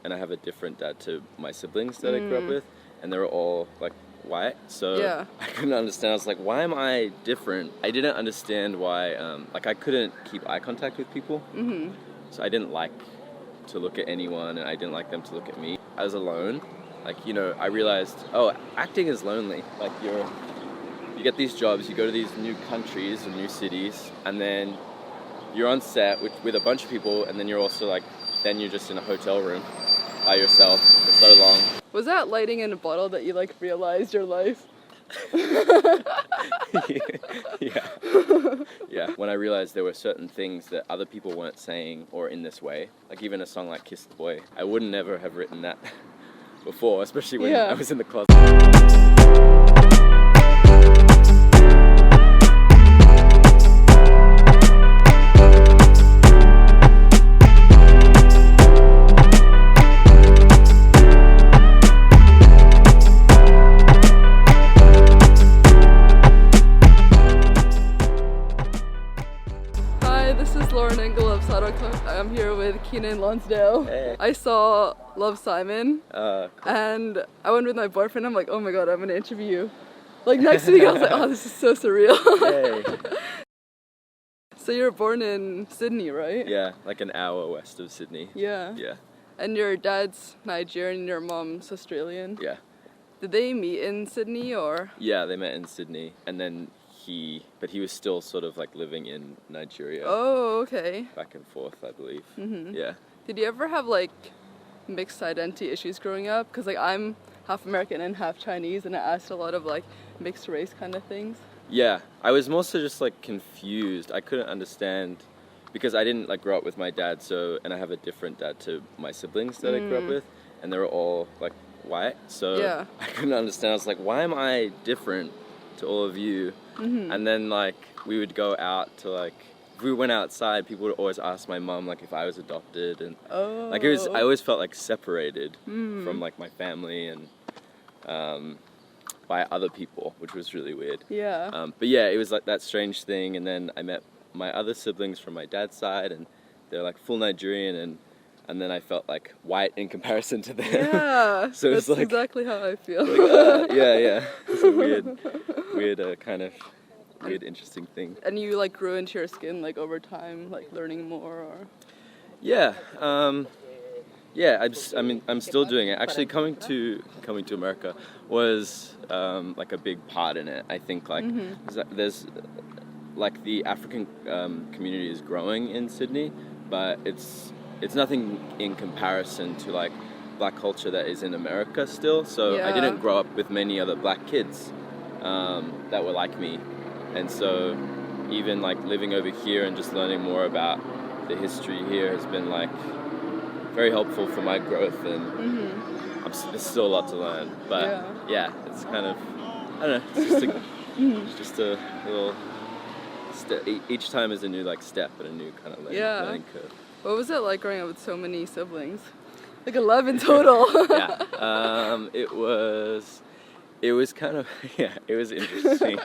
and I have a different dad to my siblings that I grew up with, and they were all like white, so I couldn't understand. I was like, why am I different? I didn't understand why, like I couldn't keep eye contact with people, so I didn't like to look at anyone, and I didn't like them to look at me. I was alone. Like, you know, I realized, oh, acting is lonely. Like, you get these jobs, you go to these new countries and new cities, and then you're on set with a bunch of people, and then you're also like, then you're just in a hotel room by yourself for so long. Was that lighting in a bottle that you like realized your life? Yeah. When I realized there were certain things that other people weren't saying or in this way, like even a song like Kiss the Boy, I would never have written that before, especially when I was in the closet. I'm here with KEIYNAN Lonsdale. Hey. I saw Love, Simon, and I went with my boyfriend. I'm like, oh my god, I'm gonna interview you. Like next week, I was like, oh, this is so surreal. Hey. So you were born in Sydney, right? Yeah, like an hour west of Sydney. Yeah. Yeah. And your dad's Nigerian and your mom's Australian? Yeah. Did they meet in Sydney or? Yeah, they met in Sydney, and then but he was still sort of like living in Nigeria. Oh, okay. Back and forth, I believe. Yeah. Did you ever have like mixed identity issues growing up? Because like I'm half American and half Chinese, and I asked a lot of like mixed race kind of things. Yeah, I was mostly just like confused. I couldn't understand because I didn't like grow up with my dad, and I have a different dad to my siblings that I grew up with, and they were all like white, so I couldn't understand. I was like, why am I different to all of you? And then like we would go out to like, if we went outside, people would always ask my mom like if I was adopted, and like I always felt like separated from like my family and by other people, which was really weird. Yeah. But yeah, it was like that strange thing, and then I met my other siblings from my dad's side, and they're like full Nigerian, and then I felt like white in comparison to them. Yeah, so that's like, exactly how I feel. Like, yeah. It's a weird kind of weird, interesting thing. And you like grew into your skin like over time, like learning more, or? Yeah, I'm still doing it. Actually, coming to America was like a big part in it. I think like there's like the African community is growing in Sydney, but it's nothing in comparison to like black culture that is in America still. So I didn't grow up with many other black kids that were like me, and so even like living over here and just learning more about the history here has been like very helpful for my growth, and there's still a lot to learn, but yeah, it's kind of, I don't know, it's just a little step. Each time is a new like step and a new kind of learning curve. What was it like growing up with so many siblings? Like 11 total. It was kind of, it was interesting.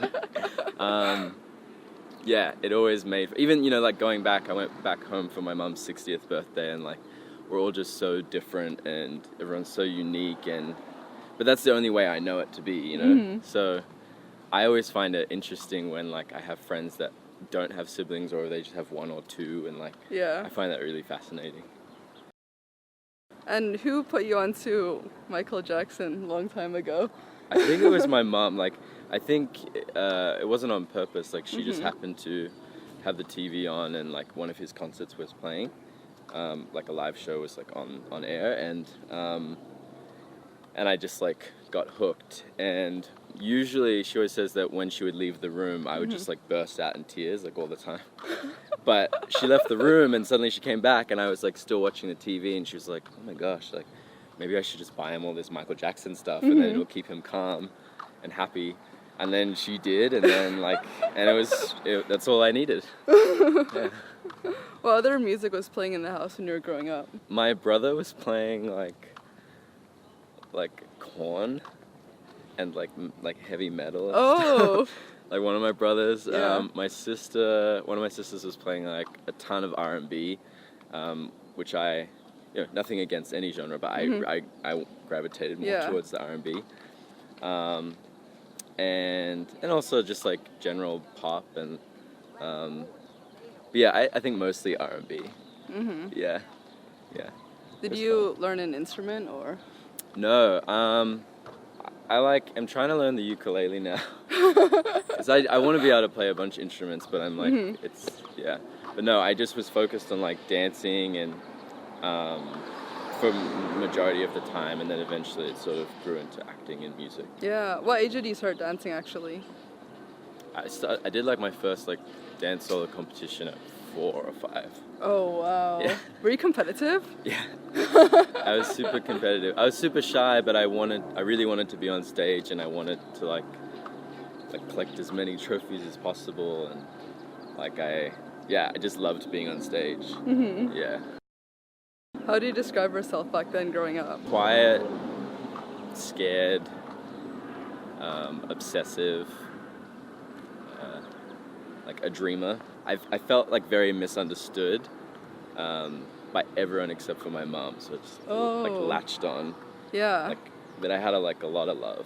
It always made, even, you know, like going back, I went back home for my mom's 60th birthday, and like, we're all just so different, and everyone's so unique, but that's the only way I know it to be, you know? So I always find it interesting when like I have friends that don't have siblings, or they just have one or two, and like, I find that really fascinating. And who put you onto Michael Jackson a long time ago? I think it was my mom. Like, I think it wasn't on purpose. Like, she just happened to have the TV on, and like one of his concerts was playing. Like a live show was like on air, and I just like got hooked. And usually she always says that when she would leave the room, I would just like burst out in tears like all the time. But she left the room, and suddenly she came back, and I was like still watching the TV, and she was like, oh my gosh, like maybe I should just buy him all this Michael Jackson stuff, and then it'll keep him calm and happy. And then she did, and then like, and that's all I needed. Yeah. What other music was playing in the house when you were growing up? My brother was playing like Korn and like heavy metal and stuff. Like one of my brothers. One of my sisters was playing like a ton of R&B, which I nothing against any genre, but I gravitated more towards the R&B. And also just like general pop and but yeah, I think mostly R&B. Yeah. Did you learn an instrument or? No, I'm trying to learn the ukulele now. 'Cause I want to be able to play a bunch of instruments, but I'm like, But no, I just was focused on like dancing and for majority of the time, and then eventually it sort of grew into acting and music. Yeah. What age did you start dancing actually? I did like my first like dance solo competition at 4 or 5. Oh wow. Yeah. Were you competitive? Yeah. I was super competitive. I was super shy, but I really wanted to be on stage, and I wanted to like collect as many trophies as possible, and like I just loved being on stage. Yeah. How do you describe yourself back then growing up? Quiet, scared, obsessive, like a dreamer. I felt like very misunderstood by everyone except for my mom, so it's like latched on. Yeah. Like that I had a lot of love.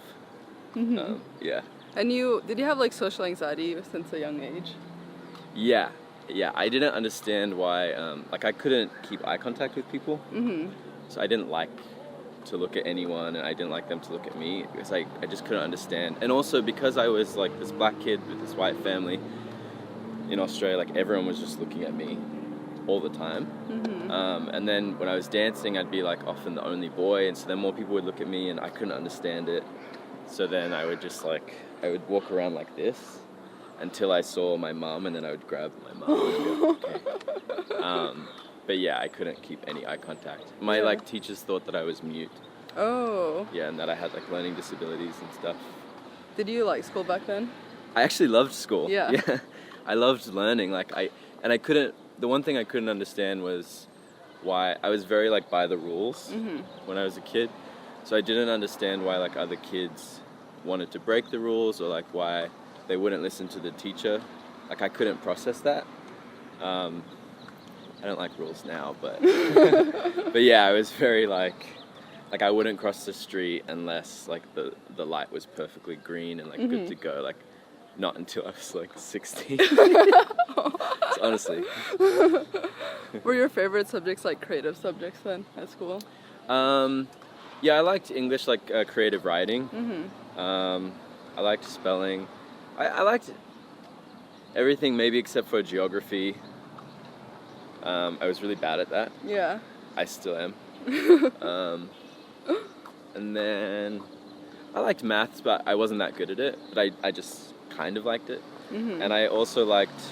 Yeah. And did you have like social anxiety since a young age? Yeah, I didn't understand why, like I couldn't keep eye contact with people. So I didn't like to look at anyone, and I didn't like them to look at me, because I just couldn't understand. And also because I was like this black kid with this white family in Australia, like everyone was just looking at me all the time. And then when I was dancing, I'd be like often the only boy, and so then more people would look at me, and I couldn't understand it. So then I would just I would walk around like this until I saw my mom, and then I would grab my mom and go, okay. But yeah, I couldn't keep any eye contact. My like teachers thought that I was mute. Oh. Yeah, and that I had like learning disabilities and stuff. Did you like school back then? I actually loved school. Yeah. I loved learning. The one thing I couldn't understand was why I was very like by the rules when I was a kid. So I didn't understand why like other kids wanted to break the rules, or like why they wouldn't listen to the teacher. Like I couldn't process that. I don't like rules now, but but yeah, I was very like I wouldn't cross the street unless like the light was perfectly green and like good to go. Like not until I was like 16. Honestly. Were your favorite subjects like creative subjects then at school? Yeah, I liked English, like creative writing. I liked spelling. I liked everything maybe except for geography. I was really bad at that. Yeah. I still am. And then I liked maths, but I wasn't that good at it. But I just kind of liked it. And I also liked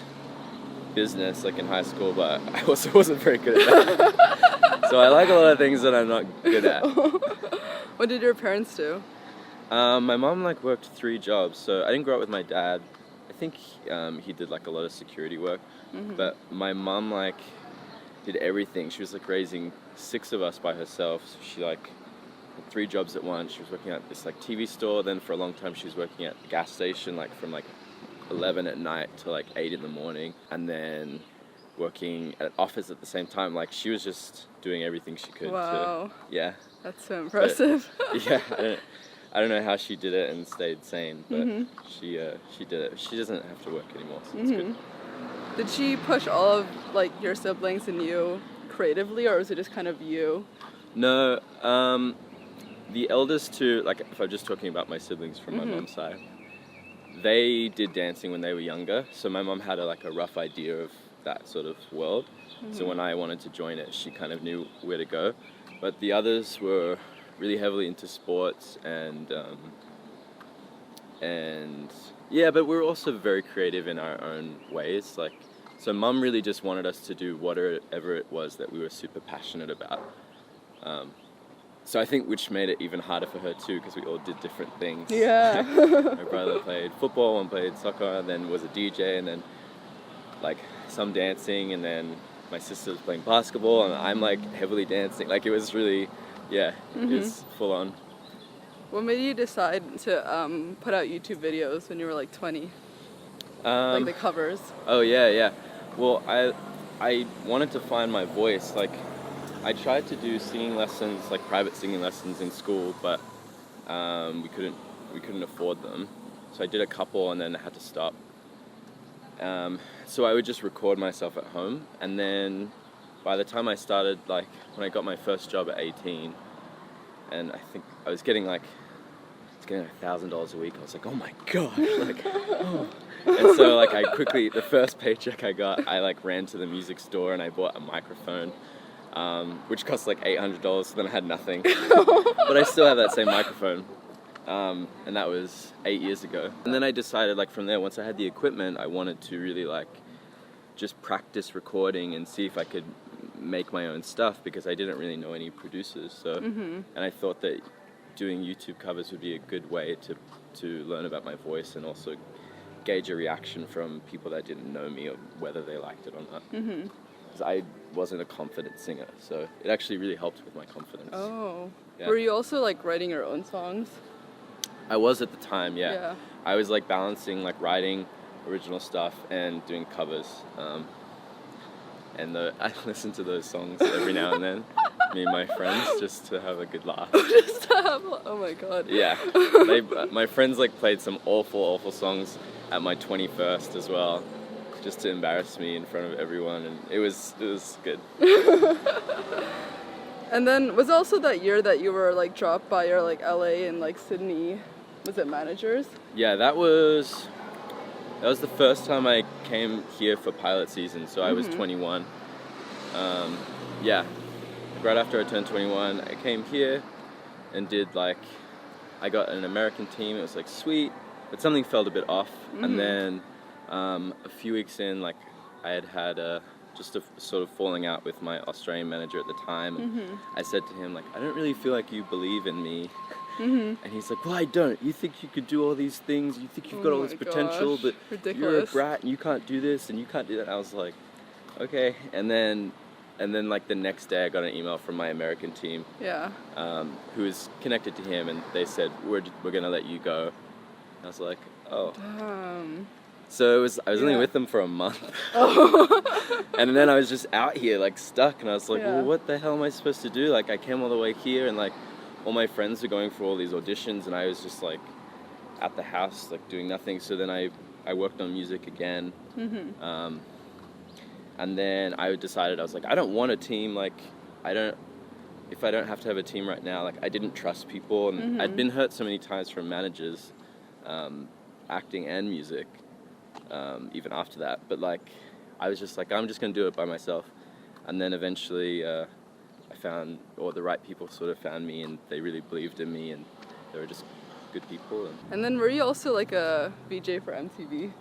business, like in high school, but I also wasn't very good at that. So I like a lot of things that I'm not good at. What did your parents do? My mom like worked 3 jobs, so I didn't grow up with my dad. I think he did like a lot of security work, but my mom like did everything. She was like raising 6 of us by herself. So she like had 3 jobs at once. She was working at this like TV store. Then for a long time she was working at the gas station, like from like 11 at night to like 8 in the morning, and then working at an office at the same time. Like she was just doing everything she could. Wow. Yeah. That's so impressive. But, yeah. I don't know how she did it and stayed sane, but she did it. She doesn't have to work anymore, so it's good. Did she push all of like your siblings and you creatively, or was it just kind of you? No, the eldest 2, like if I'm just talking about my siblings from my mom's side, they did dancing when they were younger, so my mom had a rough idea of that sort of world. So when I wanted to join it, she kind of knew where to go. But the others were really heavily into sports and yeah, but we were also very creative in our own ways. Like, so Mum really just wanted us to do whatever it was that we were super passionate about. So I think which made it even harder for her too, because we all did different things. Yeah. My brother played football, one played soccer, and then was a DJ, and then like some dancing, and then my sister was playing basketball, and I'm like heavily dancing. Like it was really, it was full on. What made you decide to put out YouTube videos when you were like 20? Like the covers? Oh yeah. Well, I wanted to find my voice. Like I tried to do singing lessons, like private singing lessons in school, but we couldn't afford them. So I did a couple and then I had to stop. So I would just record myself at home, and then by the time I started, like when I got my first job at 18, and I think I was getting like $1,000 a week, I was like, oh my gosh, like, oh. And so like I quickly, the first paycheck I got, I like ran to the music store and I bought a microphone, which cost like $800, so then I had nothing. But I still have that same microphone. And that was 8 years ago. And then I decided, like, from there, once I had the equipment, I wanted to really, like, just practice recording and see if I could make my own stuff, because I didn't really know any producers. So, and I thought that doing YouTube covers would be a good way to learn about my voice and also gauge a reaction from people that didn't know me or whether they liked it or not. Because I wasn't a confident singer, so it actually really helped with my confidence. Oh. Yeah. Were you also, like, writing your own songs? I was at the time, yeah. I was like balancing like writing original stuff and doing covers. And I listen to those songs every now and then, me and my friends, just to have a good laugh. Oh my god. Yeah. My friends like played some awful songs at my 21st as well, just to embarrass me in front of everyone, and it was good. And then was it also that year that you were like dropped by your like LA and like Sydney, was it managers? Yeah, that was the first time I came here for pilot season, so I was 21. Yeah, right after I turned 21, I came here and did like, I got an American team. It was like sweet, but something felt a bit off. And then a few weeks in, like I had just a sort of falling out with my Australian manager at the time, and I said to him, like, I don't really feel like you believe in me. And he's like, well, I don't. You think you could do all these things, you think you've got all this potential, but you're a brat and you can't do this and you can't do that. And I was like, okay. And then like the next day I got an email from my American team, who is connected to him, and they said, we're gonna let you go. And I was like, oh. Damn. So I was only with them for a month. And then I was just out here like stuck, and I was like, well, what the hell am I supposed to do? Like I came all the way here, and like all my friends were going for all these auditions, and I was just like at the house like doing nothing. So then I worked on music again. And then I decided, I was like, I don't want a team. Like if I don't have to have a team right now, like I didn't trust people, and I'd been hurt so many times from managers, acting and music, even after that. But like I was just like, I'm just gonna do it by myself. And then eventually I found, or the right people sort of found me, and they really believed in me, and they were just good people. And then were you also like a VJ for MTV?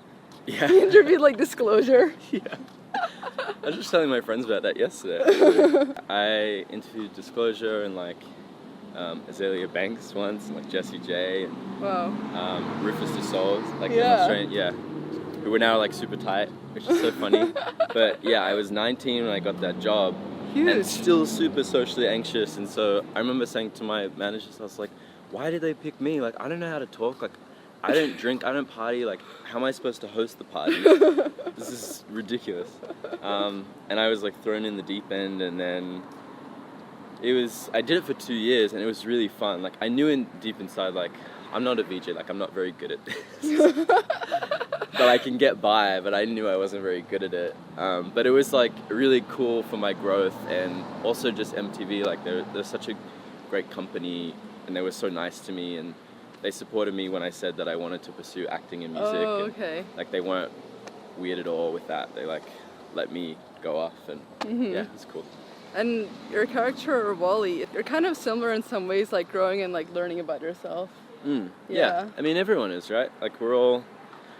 Yeah. You interviewed like Disclosure? Yeah. I was just telling my friends about that yesterday. I interviewed Disclosure and like Azalea Banks once, and like Jessie J, and Rufus Du Sol, like in Australia, who were now like super tight, which is so funny. But yeah, I was 19 when I got that job. Huge. And still super socially anxious, and so I remember saying to my managers, I was like, why did they pick me? Like, I don't know how to talk, like, I don't drink, I don't party, like, how am I supposed to host the party? This is ridiculous. And I was like thrown in the deep end, and then I did it for 2 years, and it was really fun. Like, I knew deep inside, like, I'm not a VJ, like, I'm not very good at this. But I can get by, but I knew I wasn't very good at it. But it was like really cool for my growth, and also just MTV, like they're such a great company, and they were so nice to me, and they supported me when I said that I wanted to pursue acting and music. Oh, okay. And, like, they weren't weird at all with that. They like let me go off, and yeah, it's cool. And your character, Wally, you're kind of similar in some ways, like growing and like learning about yourself. Yeah. I mean, everyone is, right? Like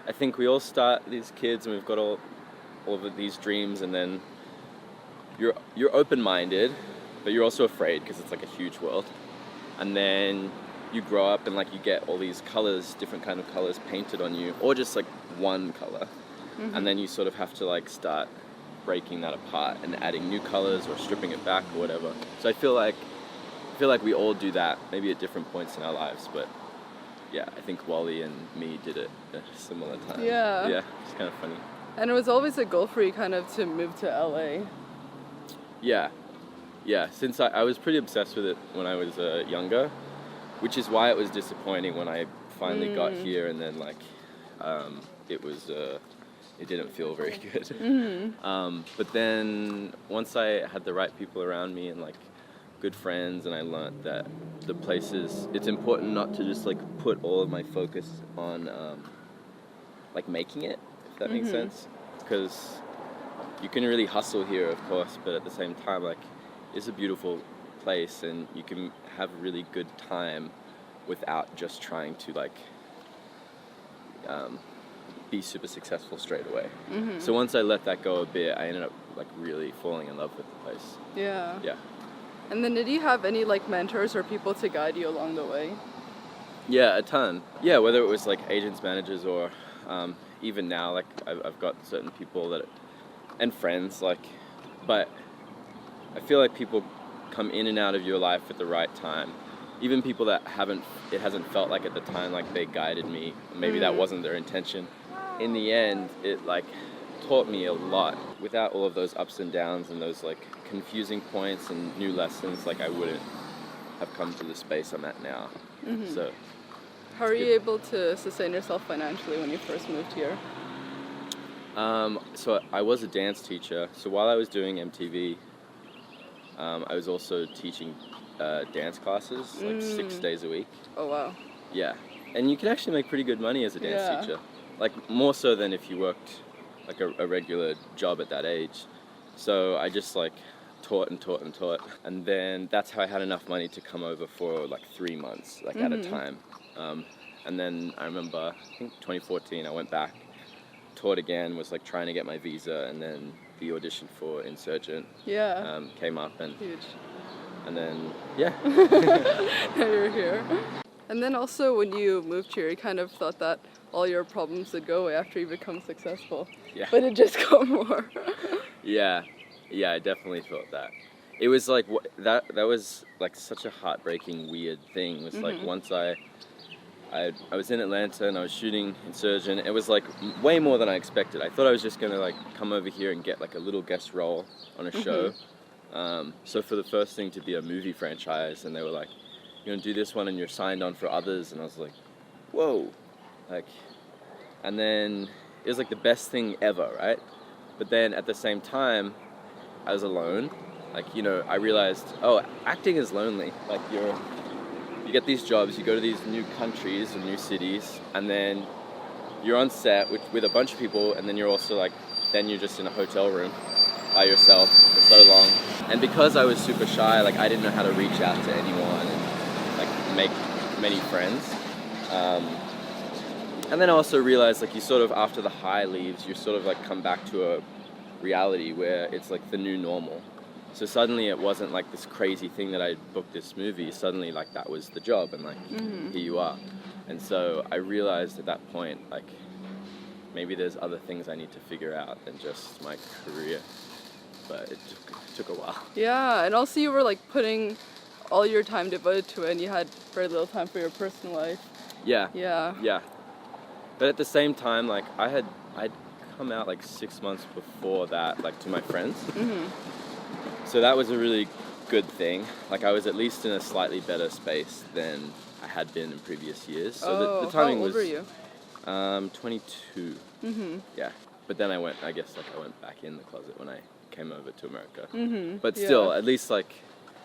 I think we all start these kids, and we've got all of these dreams, and then you're open-minded, but you're also afraid because it's like a huge world. And then you grow up, and like you get all these colors, different kind of colors painted on you, or just like one color. And then you sort of have to like start breaking that apart and adding new colors or stripping it back or whatever. So I feel like we all do that, maybe at different points in our lives, but yeah, I think Wally and me did it at a similar time. Yeah. Yeah, it's kind of funny. And it was always a goal for you kind of to move to LA. Yeah. Yeah, since I was pretty obsessed with it when I was younger, which is why it was disappointing when I finally got here, and then like it didn't feel very good. But then once I had the right people around me and like good friends, and I learned that the places, it's important not to just like put all of my focus on like making it, if that makes sense, because you can really hustle here, of course, but at the same time, like, it's a beautiful place, and you can have a really good time without just trying to like be super successful straight away. So once I let that go a bit, I ended up like really falling in love with the place. Yeah. Yeah. And then did you have any like mentors or people to guide you along the way? Yeah, a ton. Yeah, whether it was like agents, managers, or even now, like I've got certain people that, and friends, like, but I feel like people come in and out of your life at the right time. Even people that it hasn't felt like at the time like they guided me, maybe that wasn't their intention. In the end, it like taught me a lot. Without all of those ups and downs and those like confusing points and new lessons, like I wouldn't have come to the space I'm at now. So how are you able to sustain yourself financially when you first moved here? So I was a dance teacher. So while I was doing MTV, I was also teaching dance classes, like 6 days a week. Oh, wow. Yeah. And you can actually make pretty good money as a dance teacher. Like, more so than if you worked, like, a regular job at that age. So I just, like, taught and taught and taught. And then that's how I had enough money to come over for, like, 3 months, like, at a time. And then I remember, I think 2014, I went back, taught again, was, like, trying to get my visa, and then the audition for Insurgent came up. And huge. And then, yeah. Now you're here. And then also when you moved here, you kind of thought that all your problems would go away after you become successful. Yeah. But it just got more. Yeah, I definitely felt that. It was like, that was like such a heartbreaking, weird thing. It was like once I was in Atlanta and I was shooting Insurgent, it was like way more than I expected. I thought I was just gonna like come over here and get like a little guest role on a show. So for the first thing to be a movie franchise, and they were like, you're gonna do this one and you're signed on for others, and I was like, whoa, like, and then it was like the best thing ever, right? But then at the same time, I was alone. Like, you know, I realized, oh, acting is lonely. Like, you get these jobs, you go to these new countries and new cities, and then you're on set with a bunch of people, and then you're also like, then you're just in a hotel room by yourself for so long. And because I was super shy, like, I didn't know how to reach out to anyone and like make many friends. And then I also realized, like, you sort of, after the high leaves, you sort of like come back to a reality where it's like the new normal. So suddenly it wasn't like this crazy thing that I booked this movie. Suddenly, like, that was the job, and like, here you are. And so I realized at that point, like, maybe there's other things I need to figure out than just my career. But it took a while. Yeah, and also you were like putting all your time devoted to it, and you had very little time for your personal life. Yeah. But at the same time, like, I'd come out like 6 months before that, like, to my friends. So that was a really good thing. Like, I was at least in a slightly better space than I had been in previous years. So the timing how old was. Were you? 22. Yeah. But then I went back in the closet when I came over to America. But still, at least, like,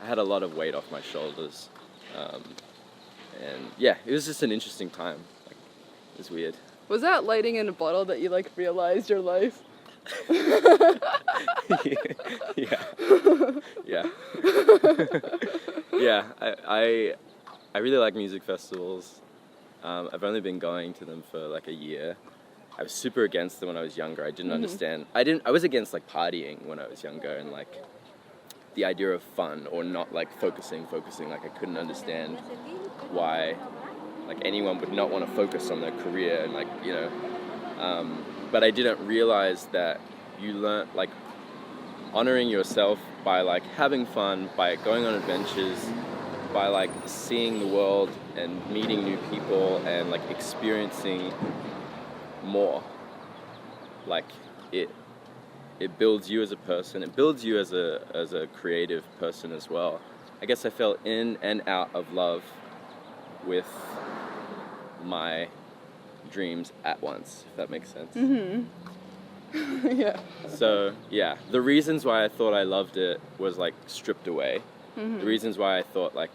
I had a lot of weight off my shoulders. And yeah, it was just an interesting time. Like, it was weird. Was that lighting in a bottle that you like realized your life? Yeah. I really like music festivals. I've only been going to them for like a year. I was super against them when I was younger. I didn't understand. I was against like partying when I was younger, and like the idea of fun or not like focusing. Like, I couldn't understand why like anyone would not want to focus on their career, and like, you know, but I didn't realize that you learn like honoring yourself by like having fun, by going on adventures, by like seeing the world and meeting new people and like experiencing more. Like, it builds you as a person. It builds you as a creative person as well. I guess I fell in and out of love with my dreams at once, if that makes sense. Yeah. So yeah, the reasons why I thought I loved it was like stripped away. The reasons why I thought like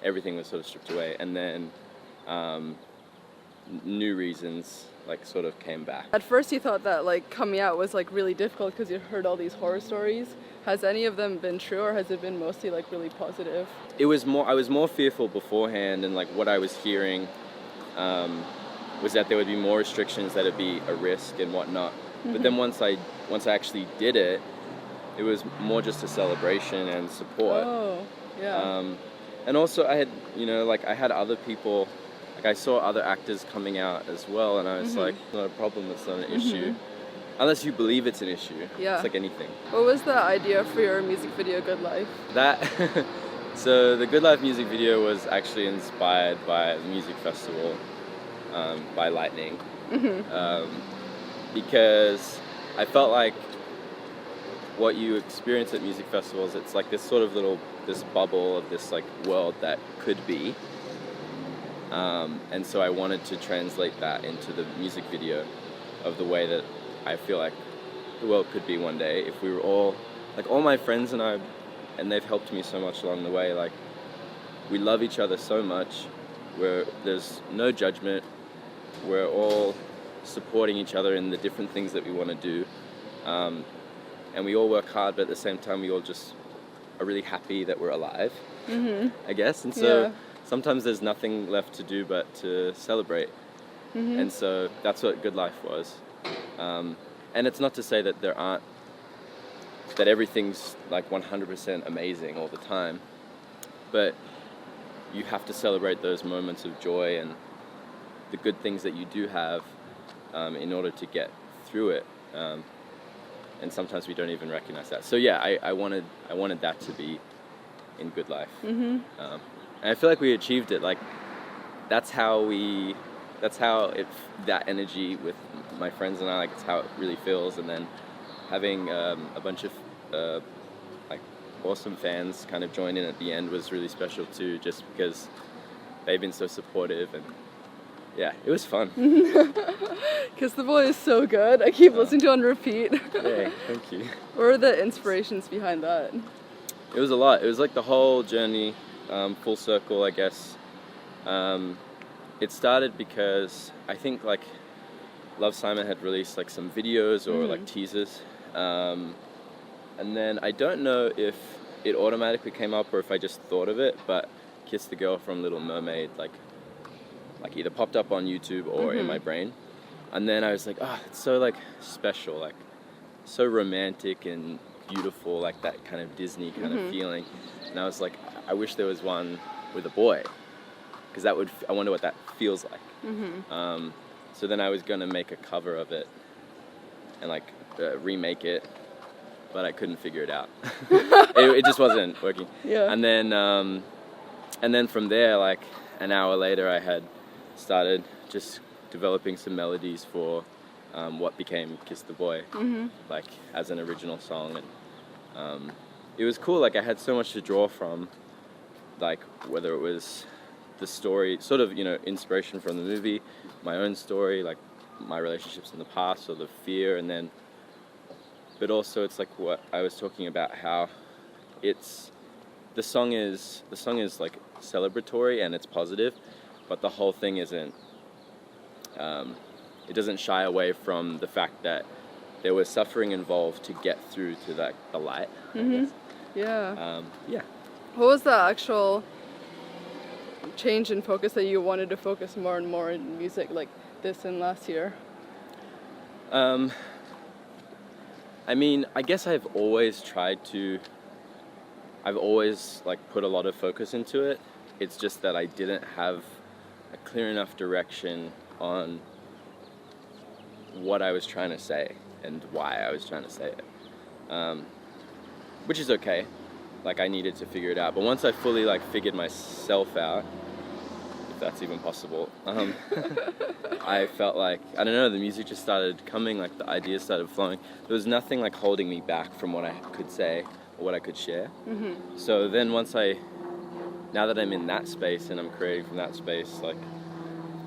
everything was sort of stripped away, and then new reasons like sort of came back. At first you thought that like coming out was like really difficult because you heard all these horror stories. Has any of them been true, or has it been mostly like really positive? I was more fearful beforehand, and like what I was hearing was that there would be more restrictions, that it'd be a risk and whatnot. But then once I actually did it, it was more just a celebration and support. Oh, yeah. And also I had, I had other people, like I saw other actors coming out as well, and I was like, not a problem, it's not an issue. Unless you believe it's an issue. Yeah. It's like anything. What was the idea for your music video, Good Life? So the Good Life music video was actually inspired by the music festival, by Lightning. Because I felt like what you experience at music festivals, it's like this sort of this bubble of this like world that could be. And so I wanted to translate that into the music video of the way that I feel like the world could be one day if we were all, like all my friends and I, and they've helped me so much along the way, like we love each other so much, where there's no judgment, we're all supporting each other in the different things that we want to do, and we all work hard, but at the same time we all just are really happy that we're alive, I guess, and so sometimes there's nothing left to do but to celebrate, and so that's what Good Life was. And it's not to say that that everything's like 100% amazing all the time, but you have to celebrate those moments of joy and the good things that you do have in order to get through it. And sometimes we don't even recognize that. So yeah, I wanted that to be in Good Life. And I feel like we achieved it. Like that energy with my friends and I, like it's how it really feels. And then having a bunch of like awesome fans kind of join in at the end was really special too, just because they've been so supportive, and yeah, it was fun. Kiss the Boy is so good. I keep listening to it on repeat. Yeah, thank you. What were the inspirations behind that? It was a lot. It was like the whole journey, full circle, I guess. It started because I think like Love Simon had released like some videos or like teasers, and then I don't know if it automatically came up or if I just thought of it, but Kiss the Girl from Little Mermaid like either popped up on YouTube or in my brain, and then I was like, it's so like special, like so romantic and beautiful, like that kind of Disney kind of feeling, and I was like, I wish there was one with a boy, because I wonder what that feels like. So then I was gonna make a cover of it and like remake it, but I couldn't figure it out. it just wasn't working. Yeah. And then from there, like an hour later, I had started just developing some melodies for what became Kiss the Boy, like as an original song, and it was cool. Like I had so much to draw from, like whether it was the story, sort of, inspiration from the movie, my own story, like my relationships in the past, or the fear, and then, but also it's like what I was talking about, how the song is like celebratory and it's positive, but the whole thing isn't, it doesn't shy away from the fact that there was suffering involved to get through to the light. Yeah. Yeah. What was the actual change in focus that you wanted to focus more and more in music, like this and last year? I mean, I guess I've always like put a lot of focus into it. It's just that I didn't have a clear enough direction on what I was trying to say and why I was trying to say it, which is okay. Like I needed to figure it out, but once I fully like figured myself out, that's even possible. I felt like, I don't know, the music just started coming, like the ideas started flowing. There was nothing like holding me back from what I could say or what I could share. So then now that I'm in that space and I'm creating from that space, like,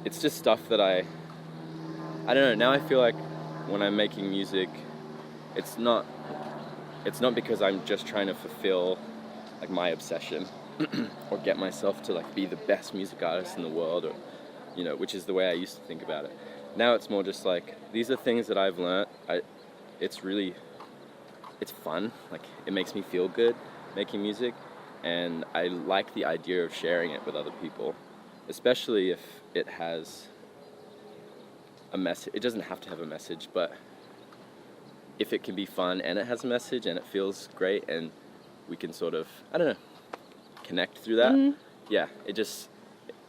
it's just stuff that I don't know, now I feel like when I'm making music, it's not because I'm just trying to fulfill like my obsession or get myself to like be the best music artist in the world, or, you know, which is the way I used to think about it. Now it's more just like, these are things that I've learned. It's fun, like it makes me feel good making music, and I like the idea of sharing it with other people, especially if it has a message. It doesn't have to have a message, but if it can be fun and it has a message and it feels great and we can sort of, I don't know, connect through that. Yeah,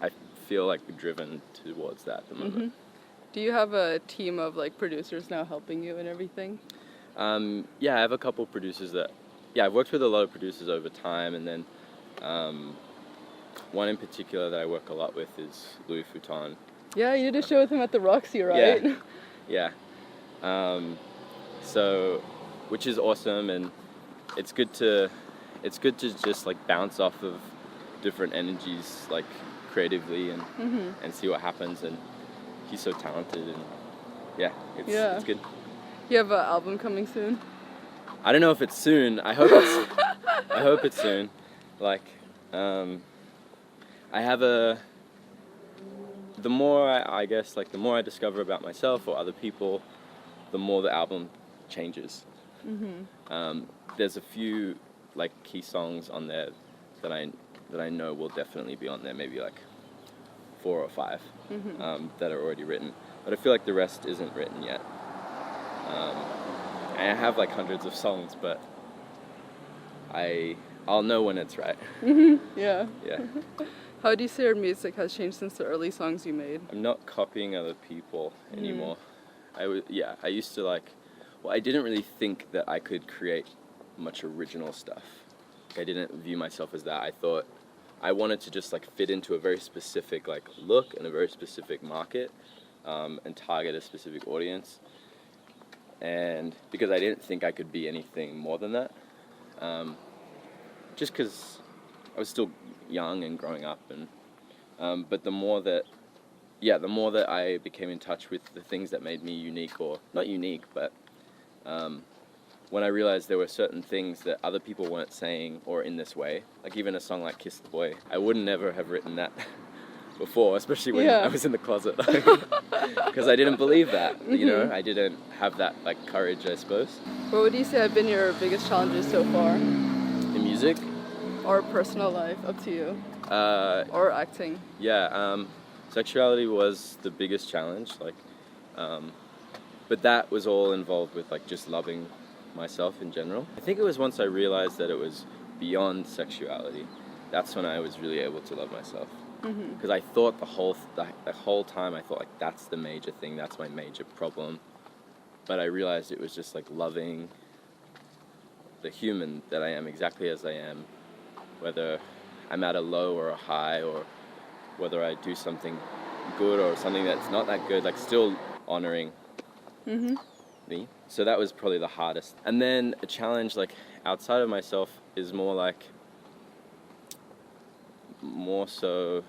I feel like driven towards that at the moment. Do you have a team of like producers now helping you and everything? Yeah, I have a couple producers I've worked with a lot of producers over time, and then one in particular that I work a lot with is Louis Vuitton. Yeah, you did a show with him at the Roxy, right? Yeah. So, which is awesome, and it's good to just like bounce off of different energies, like creatively, and see what happens. And he's so talented, and it's good. You have an album coming soon? I don't know if it's soon. I hope it's soon. Like, the more I guess, like the more I discover about myself or other people, the more the album changes. There's a few like key songs on there that I know will definitely be on there, maybe like 4 or 5 that are already written, but I feel like the rest isn't written yet. And I have like hundreds of songs, but I'll know when it's right. Yeah. How do you say your music has changed since the early songs you made? I'm not copying other people anymore. I used to I didn't really think that I could create much original stuff. I didn't view myself as that. I thought I wanted to just like fit into a very specific like look and a very specific market, and target a specific audience. And because I didn't think I could be anything more than that, just because I was still young and growing up, and but the more that I became in touch with the things that made me unique, or not unique, but when I realized there were certain things that other people weren't saying or in this way, like even a song like Kiss the Boy, I would never have written that before, especially when I was in the closet, because I didn't believe that, you know, I didn't have that like courage, I suppose. What would you say have been your biggest challenges so far? In music? Or personal life, up to you. Or acting. Sexuality was the biggest challenge, like, but that was all involved with like just loving myself in general. I think it was once I realized that it was beyond sexuality, that's when I was really able to love myself. Because I thought the whole time I thought like that's the major thing, that's my major problem. But I realized it was just like loving the human that I am exactly as I am, whether I'm at a low or a high, or whether I do something good or something that's not that good, like still honoring me. So that was probably the hardest. And then a challenge like outside of myself is more so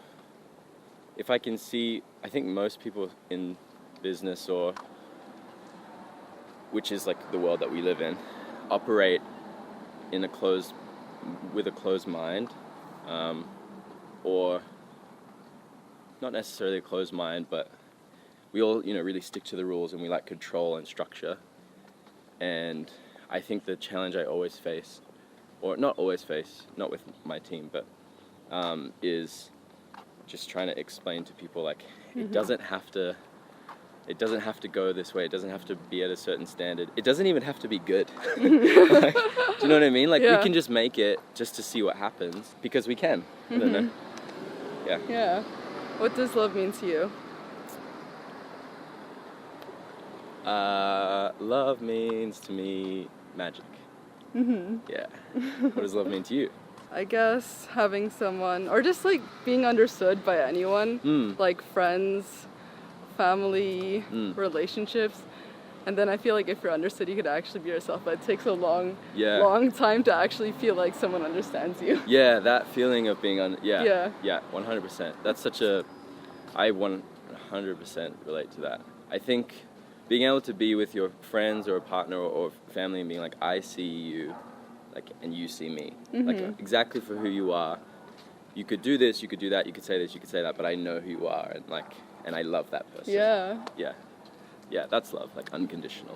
if I can see, I think most people in business, or which is like the world that we live in, operate with a closed mind, or not necessarily a closed mind, but we all, you know, really stick to the rules, and we like control and structure. And I think the challenge I always face, or not always face, not with my team, but is just trying to explain to people like it doesn't have to go this way. It doesn't have to be at a certain standard. It doesn't even have to be good. Like, do you know what I mean? Like we can just make it just to see what happens, because we can. I don't know. Yeah. What does love mean to you? Love means to me magic. Yeah. What does love mean to you? I guess having someone, or just like being understood by anyone, like friends, family, relationships. And then I feel like if you're understood, you could actually be yourself, but it takes a long time to actually feel like someone understands you. Yeah, that feeling of being 100%. That's such I 100% relate to that. I think being able to be with your friends or a partner or family and being like, I see you, like, and you see me, like exactly for who you are. You could do this, you could do that, you could say this, you could say that, but I know who you are, and I love that person. Yeah, that's love, like unconditional.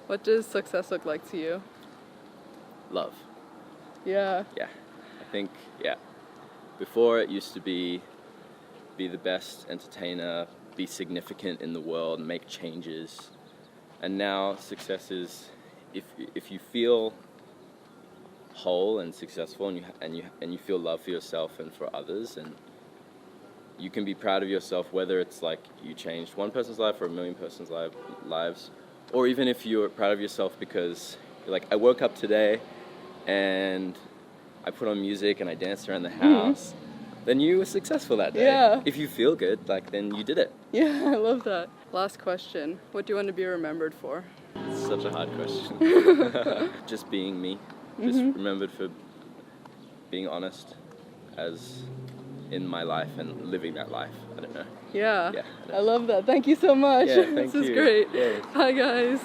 What does success look like to you? Love. Yeah. Yeah, I think, before it used to be the best entertainer, be significant in the world, make changes, and now success is if you feel whole and successful, and you feel love for yourself and for others, and you can be proud of yourself, whether it's like you changed one person's life or a million person's lives, or even if you're proud of yourself because you're like, I woke up today and I put on music and I danced around the house, then you were successful that day. Yeah. If you feel good, like, then you did it. Yeah, I love that. Last question. What do you want to be remembered for? It's such a hard question. Just being me. Just remembered for being honest as in my life and living that life. I don't know. Yeah, I love that. Thank you so much. Yeah, thank This is you. great. Yeah. Bye, guys.